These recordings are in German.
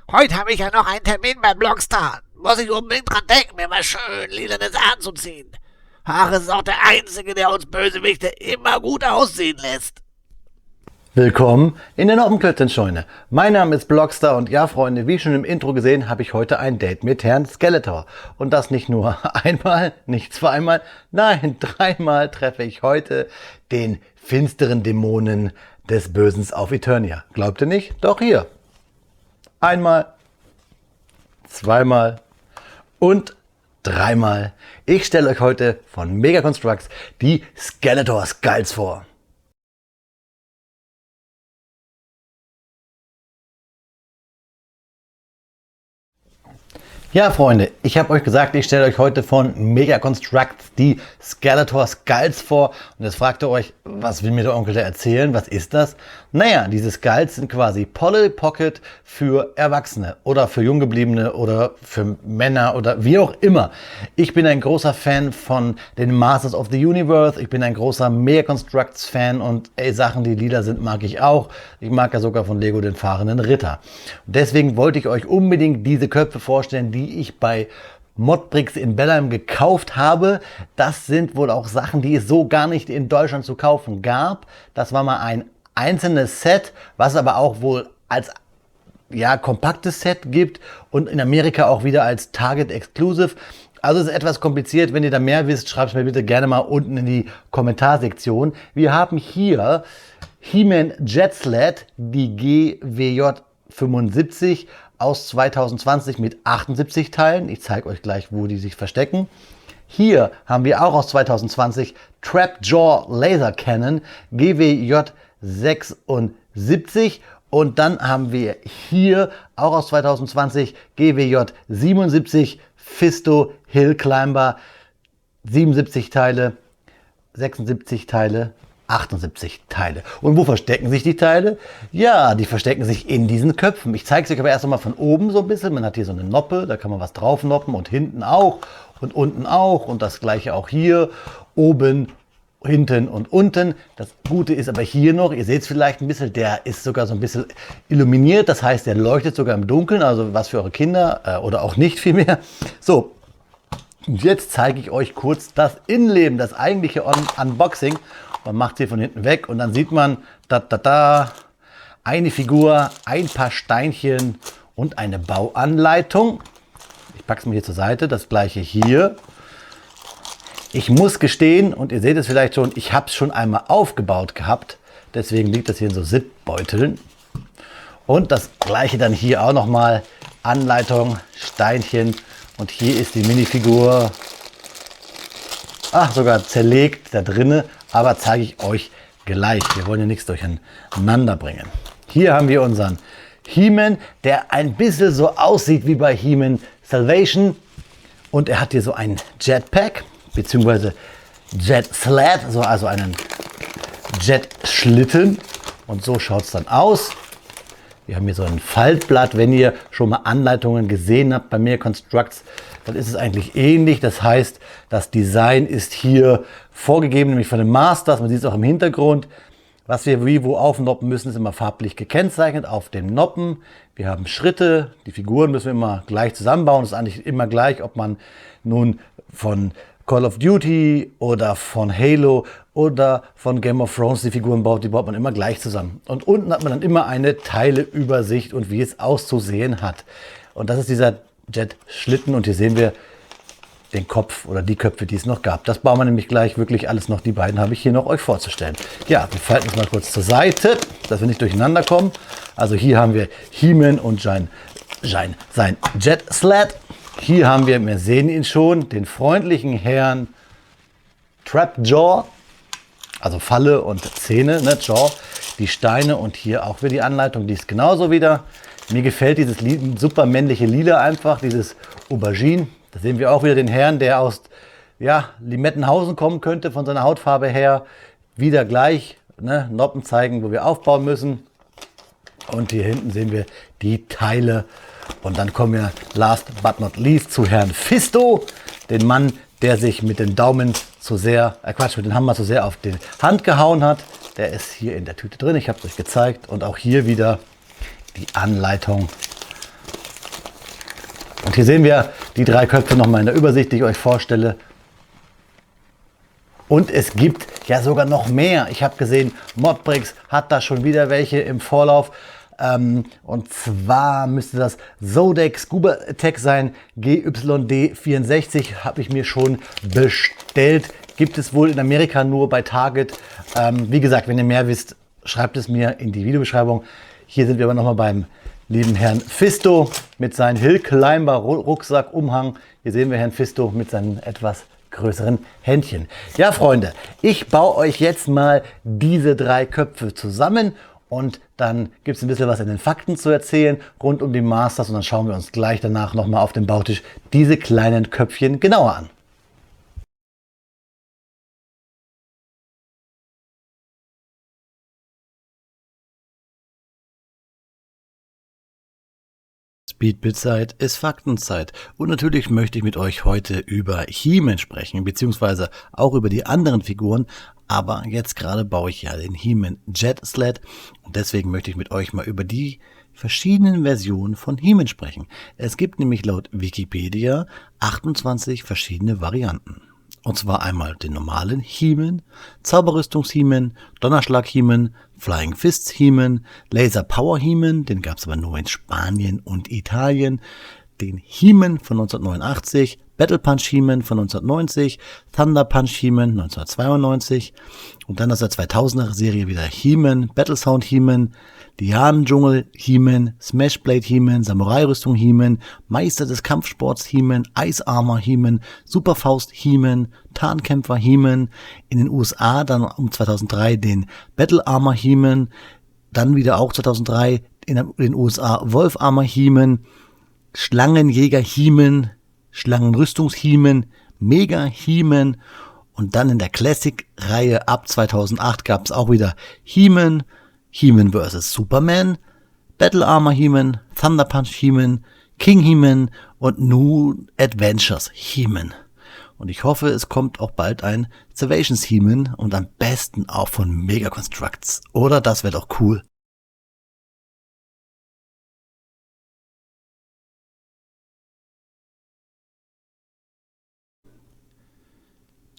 Heute habe ich ja noch einen Termin beim Blockstar. Muss ich unbedingt dran denken, mir mal schön lilanes anzuziehen. Haare ist auch der Einzige, der uns Bösewichte immer gut aussehen lässt. Willkommen in der Noppenklötzchen-Scheune. Mein Name ist Blockstar und ja, Freunde, wie schon im Intro gesehen, habe ich heute ein Date mit Herrn Skeletor. Und das nicht nur einmal, nicht zweimal, nein, dreimal treffe ich heute den finsteren Dämonen des Bösens auf Eternia. Glaubt ihr nicht? Doch hier. Einmal, zweimal und dreimal. Ich stelle euch heute von Mega Construx die Skeletor Skulls vor. Ja, Freunde, ich habe euch gesagt, ich stelle euch heute von Mega Construx die Skeletor Skulls vor. Und jetzt fragt ihr euch, was will mir der Onkel da erzählen? Was ist das? Naja, diese Skulls sind quasi Polly Pocket für Erwachsene oder für Junggebliebene oder für Männer oder wie auch immer. Ich bin ein großer Fan von den Masters of the Universe. Ich bin ein großer Mega Construx Fan und Sachen, die lila sind, mag ich auch. Ich mag ja sogar von Lego den fahrenden Ritter. Und deswegen wollte ich euch unbedingt diese Köpfe vorstellen, die ich bei Modbricks in Bellheim gekauft habe. Das sind wohl auch Sachen, die es so gar nicht in Deutschland zu kaufen gab. Das war mal ein einzelnes Set, was aber auch wohl als kompaktes Set gibt und in Amerika auch wieder als Target Exclusive. Also es ist etwas kompliziert. Wenn ihr da mehr wisst, schreibt es mir bitte gerne mal unten in die Kommentarsektion. Wir haben hier He-Man Jet Sled, die GWJ 75 aus 2020 mit 78 Teilen. Ich zeige euch gleich, wo die sich verstecken. Hier haben wir auch aus 2020 Trapjaw Laser Cannon GWJ 76 und dann haben wir hier auch aus 2020 GWJ 77 Fisto Hill Climber 77 Teile, 76 Teile, 78 Teile. Und wo verstecken sich die Teile? Ja, die verstecken sich in diesen Köpfen. Ich zeige es euch aber erst einmal von oben so ein bisschen. Man hat hier so eine Noppe, da kann man was drauf noppen und hinten auch und unten auch und das gleiche auch hier, oben, hinten und unten. Das Gute ist aber hier noch, ihr seht es vielleicht ein bisschen, der ist sogar so ein bisschen illuminiert. Das heißt, der leuchtet sogar im Dunkeln, also was für eure Kinder oder auch nicht vielmehr. So, und jetzt zeige ich euch kurz das Innenleben, das eigentliche Unboxing. Man macht sie von hinten weg und dann sieht man, eine Figur, ein paar Steinchen und eine Bauanleitung. Ich packe es mir hier zur Seite, das gleiche hier. Ich muss gestehen, und ihr seht es vielleicht schon, ich habe es schon einmal aufgebaut gehabt. Deswegen liegt das hier in so Zipbeuteln. Und das gleiche dann hier auch nochmal. Anleitung, Steinchen. Und hier ist die Minifigur. Ach, sogar zerlegt da drinne. Aber zeige ich euch gleich. Wir wollen ja nichts durcheinander bringen. Hier haben wir unseren He-Man, der ein bisschen so aussieht wie bei He-Man Salvation. Und er hat hier so einen Jetpack, beziehungsweise Jet Sled, also einen Jet-Schlitten. Und so schaut es dann aus. Wir haben hier so ein Faltblatt. Wenn ihr schon mal Anleitungen gesehen habt bei Mega Construx, dann ist es eigentlich ähnlich. Das heißt, das Design ist hier vorgegeben, nämlich von den Masters. Man sieht es auch im Hintergrund. Was wir wie wo aufnoppen müssen, ist immer farblich gekennzeichnet auf den Noppen. Wir haben Schritte. Die Figuren müssen wir immer gleich zusammenbauen. Das ist eigentlich immer gleich, ob man nun von Call of Duty oder von Halo oder von Game of Thrones die Figuren baut, die baut man immer gleich zusammen. Und unten hat man dann immer eine Teileübersicht und wie es auszusehen hat. Und das ist dieser Jet-Schlitten und hier sehen wir den Kopf oder die Köpfe, die es noch gab. Das bauen wir nämlich gleich wirklich alles noch. Die beiden habe ich hier noch euch vorzustellen. Ja, wir falten es mal kurz zur Seite, dass wir nicht durcheinander kommen. Also hier haben wir He-Man und sein Jet Sled. Hier haben wir sehen ihn schon, den freundlichen Herrn Trapjaw, also Falle und Zähne, ne, Jaw, die Steine und hier auch wieder die Anleitung, die ist genauso wieder. Mir gefällt dieses super männliche Lila einfach, dieses Aubergine. Da sehen wir auch wieder den Herrn, der aus Limettenhausen kommen könnte, von seiner Hautfarbe her. Wieder gleich, ne, Noppen zeigen, wo wir aufbauen müssen. Und hier hinten sehen wir die Teile. Und dann kommen wir last but not least zu Herrn Fisto, den Mann, der sich mit den Daumen zu sehr, mit dem Hammer zu sehr auf die Hand gehauen hat. Der ist hier in der Tüte drin, ich habe es euch gezeigt. Und auch hier wieder die Anleitung Und hier sehen wir die 3 Köpfe nochmal in der Übersicht, die ich euch vorstelle. Und es gibt ja sogar noch mehr. Ich habe gesehen, Modbricks hat da schon wieder welche im Vorlauf. Und zwar müsste das Zodec Scuba Attack sein. GYD64 habe ich mir schon bestellt. Gibt es wohl in Amerika nur bei Target. Wie gesagt, wenn ihr mehr wisst, schreibt es mir in die Videobeschreibung. Hier sind wir aber nochmal beim lieben Herrn Fisto mit seinem Hill Climber Rucksack Umhang. Hier sehen wir Herrn Fisto mit seinen etwas größeren Händchen. Ja, Freunde, ich baue euch jetzt mal diese 3 Köpfe zusammen und dann gibt es ein bisschen was in den Fakten zu erzählen rund um die Masters und dann schauen wir uns gleich danach nochmal auf dem Bautisch diese kleinen Köpfchen genauer an. Speedbit-Zeit ist Faktenzeit und natürlich möchte ich mit euch heute über He-Man sprechen, beziehungsweise auch über die anderen Figuren, aber jetzt gerade baue ich ja den He-Man Jet Sled und deswegen möchte ich mit euch mal über die verschiedenen Versionen von He-Man sprechen. Es gibt nämlich laut Wikipedia 28 verschiedene Varianten. Und zwar einmal den normalen He-Man, Zauberrüstungs-He-Man, Donnerschlag-He-Man, Flying Fists He-Man, Laser Power He-Man, den gab es aber nur in Spanien und Italien, den He-Man von 1989, Battle Punch He-Man von 1990, Thunder Punch He-Man 1992 und dann aus der 2000er Serie wieder He-Man, Battle Sound He-Man, Lianendschungel He-Man, Smashblade He-Man, Samurai-Rüstung He-Man, Meister des Kampfsports He-Man, Ice Armor He-Man, Superfaust He-Man, Tarnkämpfer He-Man, in den USA dann um 2003 den Battle Armor He-Man, dann wieder auch 2003 in den USA Wolf Armor He-Man, Schlangenjäger He-Man, Schlangenrüstungs He-Man, Mega He-Man und dann in der Classic-Reihe ab 2008 gab es auch wieder He-Man, He-Man vs. Superman, Battle Armor He-Man, Thunder Punch He-Man, King He-Man und New Adventures He-Man. Und ich hoffe, es kommt auch bald ein Salvations He-Man und am besten auch von Mega Constructs. Oder? Das wäre doch cool.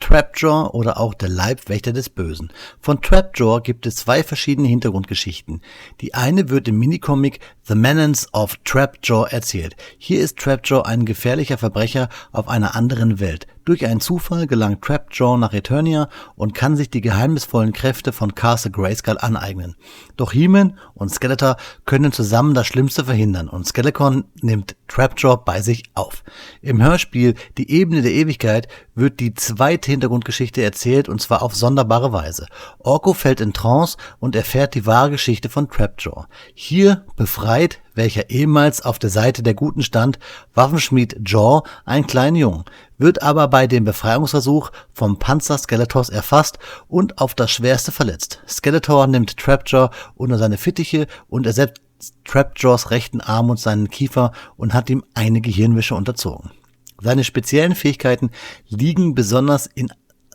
Trapjaw oder auch der Leibwächter des Bösen. Von Trapjaw gibt es 2 verschiedene Hintergrundgeschichten. Die eine wird im Minicomic The Menace of Trapjaw erzählt. Hier ist Trapjaw ein gefährlicher Verbrecher auf einer anderen Welt. Durch einen Zufall gelangt Trapjaw nach Eternia und kann sich die geheimnisvollen Kräfte von Castle Grayskull aneignen. Doch He-Man und Skeletor können zusammen das Schlimmste verhindern und Skeletor nimmt Trapjaw bei sich auf. Im Hörspiel Die Ebene der Ewigkeit wird die zweite Hintergrundgeschichte erzählt und zwar auf sonderbare Weise. Orko fällt in Trance und erfährt die wahre Geschichte von Trapjaw. Hier befreit, welcher ehemals auf der Seite der Guten stand, Waffenschmied Jaw einen kleinen Jungen, wird aber bei dem Befreiungsversuch vom Panzer Skeletors erfasst und auf das Schwerste verletzt. Skeletor nimmt Trapjaw unter seine Fittiche und ersetzt Trapjaws rechten Arm und seinen Kiefer und hat ihm eine Gehirnwäsche unterzogen. Seine speziellen Fähigkeiten liegen besonders in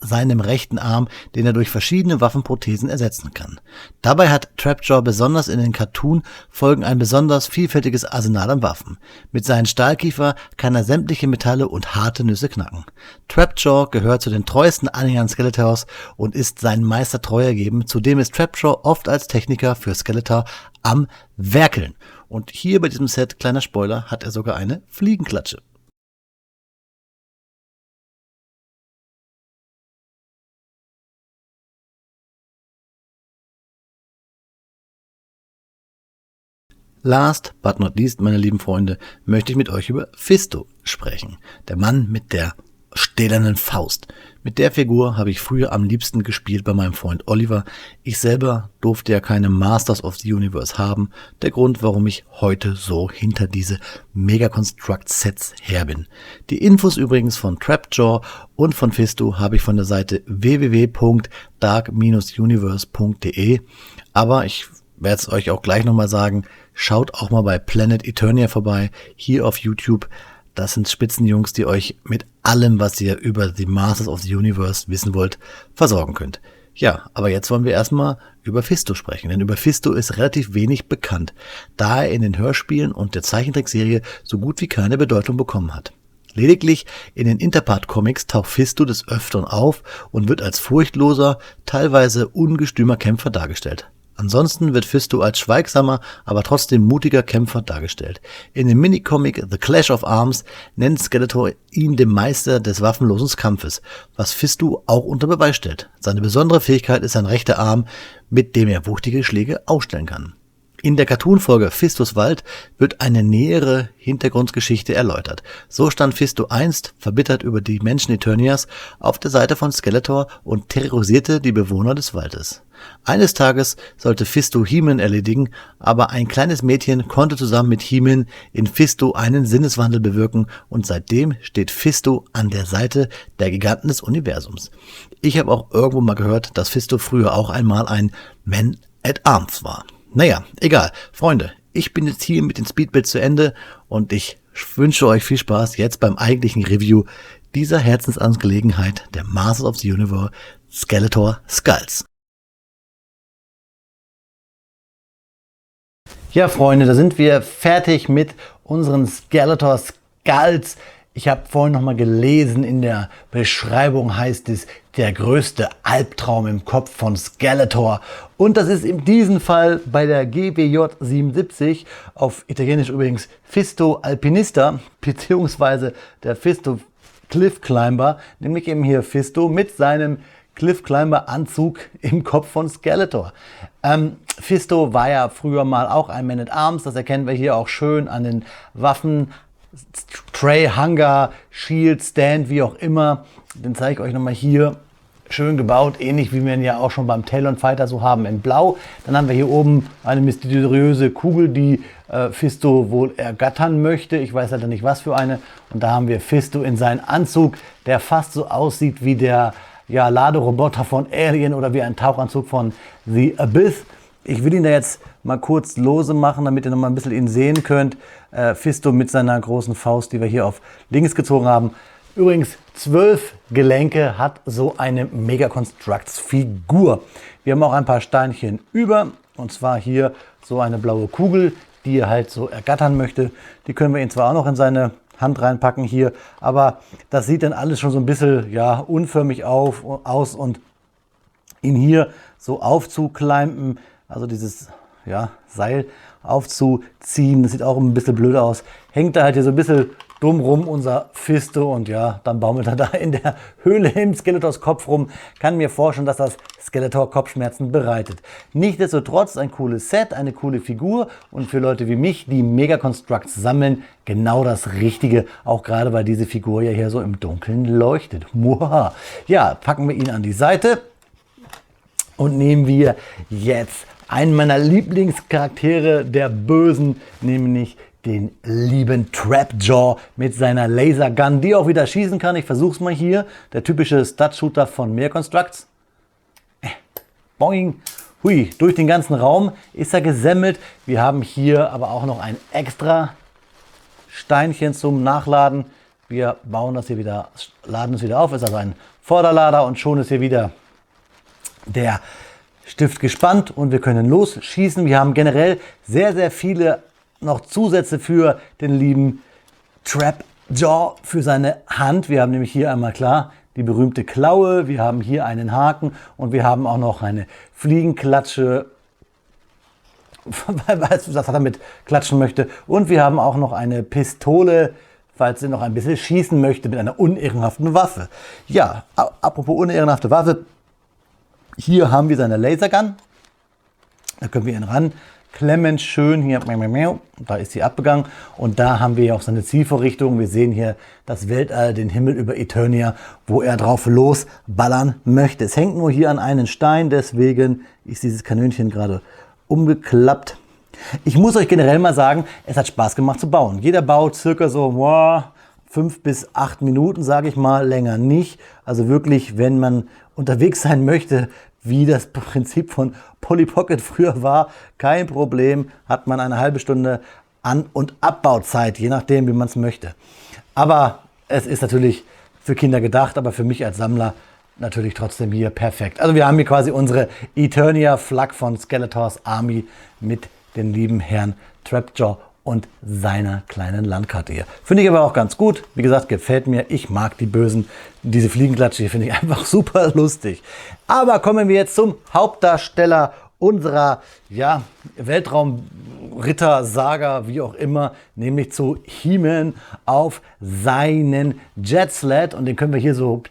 seinem rechten Arm, den er durch verschiedene Waffenprothesen ersetzen kann. Dabei hat Trapjaw besonders in den Cartoon-Folgen ein besonders vielfältiges Arsenal an Waffen. Mit seinem Stahlkiefer kann er sämtliche Metalle und harte Nüsse knacken. Trapjaw gehört zu den treuesten Anhängern Skeletors und ist seinem Meister treu ergeben. Zudem ist Trapjaw oft als Techniker für Skeletor am Werkeln. Und hier bei diesem Set, kleiner Spoiler, hat er sogar eine Fliegenklatsche. Last but not least, meine lieben Freunde, möchte ich mit euch über Fisto sprechen. Der Mann mit der stählernen Faust. Mit der Figur habe ich früher am liebsten gespielt bei meinem Freund Oliver. Ich selber durfte ja keine Masters of the Universe haben. Der Grund, warum ich heute so hinter diese Mega Construct Sets her bin. Die Infos übrigens von Trapjaw und von Fisto habe ich von der Seite www.dark-universe.de. Aber ich werde es euch auch gleich nochmal sagen, schaut auch mal bei Planet Eternia vorbei, hier auf YouTube. Das sind Spitzenjungs, die euch mit allem, was ihr über die Masters of the Universe wissen wollt, versorgen könnt. Ja, aber jetzt wollen wir erstmal über Fisto sprechen, denn über Fisto ist relativ wenig bekannt, da er in den Hörspielen und der Zeichentrickserie so gut wie keine Bedeutung bekommen hat. Lediglich in den Interpart-Comics taucht Fisto des Öfteren auf und wird als furchtloser, teilweise ungestümer Kämpfer dargestellt. Ansonsten wird Fisto als schweigsamer, aber trotzdem mutiger Kämpfer dargestellt. In dem Minicomic The Clash of Arms nennt Skeletor ihn den Meister des waffenlosen Kampfes, was Fisto auch unter Beweis stellt. Seine besondere Fähigkeit ist sein rechter Arm, mit dem er wuchtige Schläge ausstellen kann. In der Cartoon-Folge Fistos Wald wird eine nähere Hintergrundgeschichte erläutert. So stand Fisto einst, verbittert über die Menschen Eternias, auf der Seite von Skeletor und terrorisierte die Bewohner des Waldes. Eines Tages sollte Fisto He-Man erledigen, aber ein kleines Mädchen konnte zusammen mit He-Man in Fisto einen Sinneswandel bewirken und seitdem steht Fisto an der Seite der Giganten des Universums. Ich habe auch irgendwo mal gehört, dass Fisto früher auch einmal ein Man-at-Arms war. Naja, egal. Freunde, ich bin jetzt hier mit den Speedbits zu Ende und ich wünsche euch viel Spaß jetzt beim eigentlichen Review dieser Herzensangelegenheit der Masters of the Universe Skeletor Skulls. Ja, Freunde, da sind wir fertig mit unseren Skeletor Skulls. Ich habe vorhin nochmal gelesen, in der Beschreibung heißt es, der größte Albtraum im Kopf von Skeletor. Und das ist in diesem Fall bei der GWJ 77, auf Italienisch übrigens Fisto Alpinista, beziehungsweise der Fisto Cliff Climber, nämlich eben hier Fisto mit seinem Cliff Climber Anzug im Kopf von Skeletor. Fisto war ja früher mal auch ein Man-at-Arms, das erkennen wir hier auch schön an den Waffen. Tray, Hangar, Shield, Stand, wie auch immer. Den zeige ich euch nochmal hier. Schön gebaut, ähnlich wie wir ihn ja auch schon beim Talon Fighter so haben in Blau. Dann haben wir hier oben eine mysteriöse Kugel, die Fisto wohl ergattern möchte. Ich weiß leider nicht, was für eine. Und da haben wir Fisto in seinen Anzug, der fast so aussieht wie der Laderoboter von Alien oder wie ein Tauchanzug von The Abyss. Ich will ihn da jetzt mal kurz lose machen, damit ihr noch mal ein bisschen ihn sehen könnt. Fisto mit seiner großen Faust, die wir hier auf links gezogen haben. Übrigens 12 Gelenke hat so eine Mega Constructs Figur. Wir haben auch ein paar Steinchen über. Und zwar hier so eine blaue Kugel, die er halt so ergattern möchte. Die können wir ihn zwar auch noch in seine Hand reinpacken hier, aber das sieht dann alles schon so ein bisschen unförmig aus und ihn hier so aufzuklimpen, also dieses Seil aufzuziehen, das sieht auch ein bisschen blöd aus. Hängt da halt hier so ein bisschen dumm rum, unser Fisto, und dann baumelt er da in der Höhle im Skeletors Kopf rum. Kann mir vorstellen, dass das Skeletor Kopfschmerzen bereitet. Nichtsdestotrotz ein cooles Set, eine coole Figur und für Leute wie mich, die Mega Constructs sammeln, genau das Richtige, auch gerade weil diese Figur ja hier so im Dunkeln leuchtet. Muah. Ja, packen wir ihn an die Seite und nehmen wir jetzt einen meiner Lieblingscharaktere der Bösen, nämlich den lieben Trapjaw mit seiner Lasergun, die auch wieder schießen kann. Ich versuche es mal hier. Der typische Stud-Shooter von Mega Constructs. Boing. Hui, durch den ganzen Raum ist er gesemmelt. Wir haben hier aber auch noch ein extra Steinchen zum Nachladen. Wir bauen das hier wieder, laden es wieder auf. Ist also ein Vorderlader und schon ist hier wieder der Stift gespannt und wir können losschießen. Wir haben generell sehr, sehr viele noch Zusätze für den lieben Trapjaw, für seine Hand. Wir haben nämlich hier einmal klar die berühmte Klaue, wir haben hier einen Haken und wir haben auch noch eine Fliegenklatsche, was er damit klatschen möchte. Und wir haben auch noch eine Pistole, falls er noch ein bisschen schießen möchte mit einer unehrenhaften Waffe. Ja, apropos unehrenhafte Waffe, hier haben wir seine Lasergun. Da können wir ihn ranklemmen, schön hier, da ist sie abgegangen. Und da haben wir auch seine Zielvorrichtung. Wir sehen hier das Weltall, den Himmel über Eternia, wo er drauf losballern möchte. Es hängt nur hier an einen Stein, deswegen ist dieses Kanönchen gerade umgeklappt. Ich muss euch generell mal sagen, es hat Spaß gemacht zu bauen. Jeder baut circa so 5 bis 8 Minuten, sage ich mal, länger nicht. Also wirklich, wenn man unterwegs sein möchte, wie das Prinzip von Polly Pocket früher war, kein Problem, hat man eine halbe Stunde An- und Abbauzeit, je nachdem, wie man es möchte. Aber es ist natürlich für Kinder gedacht, aber für mich als Sammler natürlich trotzdem hier perfekt. Also wir haben hier quasi unsere Eternia Flak von Skeletors Army mit dem lieben Herrn Trapjaw und seiner kleinen Landkarte hier. Finde ich aber auch ganz gut. Wie gesagt, gefällt mir. Ich mag die Bösen. Diese Fliegenklatsche hier finde ich einfach super lustig. Aber kommen wir jetzt zum Hauptdarsteller unserer Weltraumritter-Saga, wie auch immer, nämlich zu He-Man auf seinen Jet Sled. Und den können wir hier so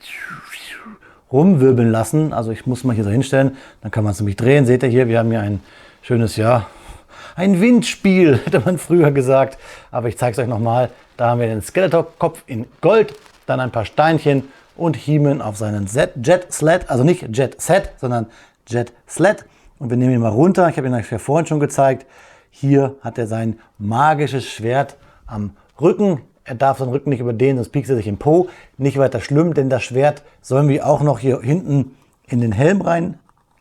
rumwirbeln lassen. Also ich muss mal hier so hinstellen. Dann kann man es nämlich drehen. Seht ihr hier, wir haben hier ein schönes, ein Windspiel, hätte man früher gesagt. Aber ich zeige es euch nochmal. Da haben wir den Skeletor-Kopf in Gold, dann ein paar Steinchen und He-Man auf seinen Jet Sled. Also nicht Jet Set, sondern Jet Sled. Und wir nehmen ihn mal runter. Ich habe ihn euch ja vorhin schon gezeigt. Hier hat er sein magisches Schwert am Rücken. Er darf seinen Rücken nicht überdehnen, sonst piekst er sich im Po. Nicht weiter schlimm, denn das Schwert sollen wir auch noch hier hinten in den Helm rein,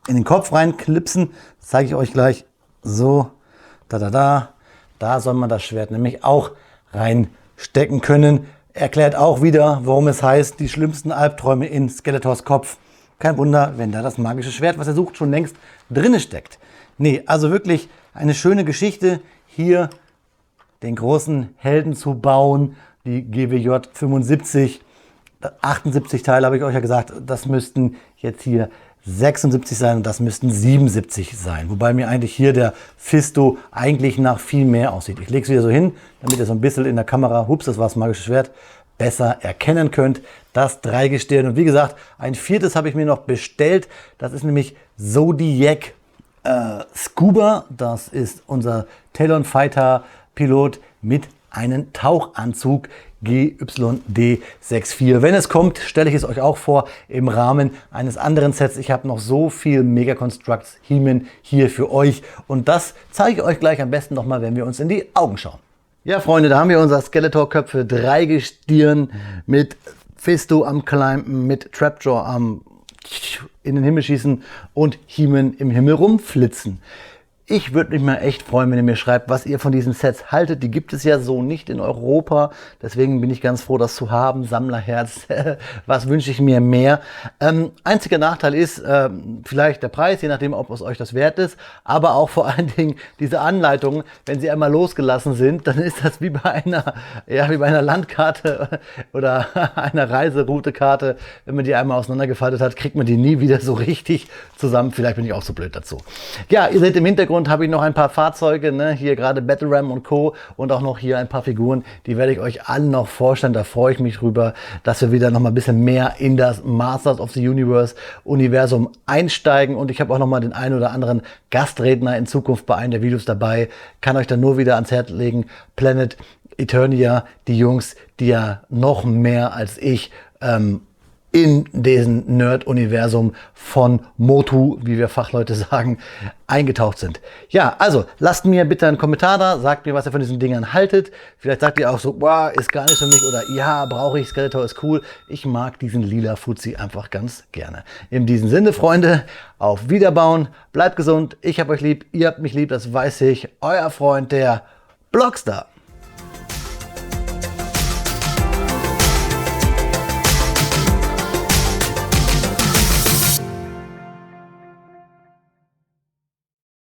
in den Kopf rein klipsen. Das zeige ich euch gleich. So, da soll man das Schwert nämlich auch reinstecken können. Erklärt auch wieder, warum es heißt, die schlimmsten Albträume in Skeletors Kopf. Kein Wunder, wenn da das magische Schwert, was er sucht, schon längst drinne steckt. Nee, also wirklich eine schöne Geschichte, hier den großen Helden zu bauen. Die GWJ 75, 78 Teile habe ich euch ja gesagt, das müssten jetzt hier 76 sein und das müssten 77 sein. Wobei mir eigentlich hier der Fisto eigentlich nach viel mehr aussieht. Ich lege es wieder so hin, damit ihr so ein bisschen in der Kamera, hups, das war das magische Schwert, besser erkennen könnt. Das Dreigestirn. Und wie gesagt, ein viertes habe ich mir noch bestellt. Das ist nämlich Zodiac Scuba. Das ist unser Talon Fighter Pilot mit einem Tauchanzug GYD64. Wenn es kommt, stelle ich es euch auch vor im Rahmen eines anderen Sets. Ich habe noch so viel Mega Constructs He-Man hier für euch. Und das zeige ich euch gleich am besten nochmal, wenn wir uns in die Augen schauen. Ja, Freunde, da haben wir unser Skeletor-Köpfe Dreigestirn mit Fisto am Climben, mit Trapjaw am in den Himmel schießen und He-Man im Himmel rumflitzen. Ich würde mich mal echt freuen, wenn ihr mir schreibt, was ihr von diesen Sets haltet. Die gibt es ja so nicht in Europa. Deswegen bin ich ganz froh, das zu haben. Sammlerherz, was wünsche ich mir mehr? Einziger Nachteil ist vielleicht der Preis, je nachdem, ob es euch das wert ist. Aber auch vor allen Dingen diese Anleitungen, wenn sie einmal losgelassen sind, dann ist das wie bei einer Landkarte oder einer Reiseroutekarte. Wenn man die einmal auseinandergefaltet hat, kriegt man die nie wieder so richtig zusammen. Vielleicht bin ich auch so blöd dazu. Ja, ihr seht im Hintergrund habe ich noch ein paar Fahrzeuge, ne? Hier gerade Battle Ram und Co. und auch noch hier ein paar Figuren, die werde ich euch alle noch vorstellen. Da freue ich mich drüber, dass wir wieder noch mal ein bisschen mehr in das Masters of the Universum einsteigen. Und ich habe auch noch mal den einen oder anderen Gastredner in Zukunft bei einem der Videos dabei. Kann euch dann nur wieder ans Herz legen. Planet Eternia, die Jungs, die ja noch mehr als ich in diesem Nerd-Universum von Motu, wie wir Fachleute sagen, eingetaucht sind. Ja, also lasst mir bitte einen Kommentar da, sagt mir, was ihr von diesen Dingern haltet. Vielleicht sagt ihr auch so, wow, ist gar nicht für mich oder ja, brauche ich, Skeletor ist cool. Ich mag diesen lila Fuzzi einfach ganz gerne. In diesem Sinne, Freunde, auf Wiederbauen, bleibt gesund, ich hab euch lieb, ihr habt mich lieb, das weiß ich. Euer Freund, der Blockstar.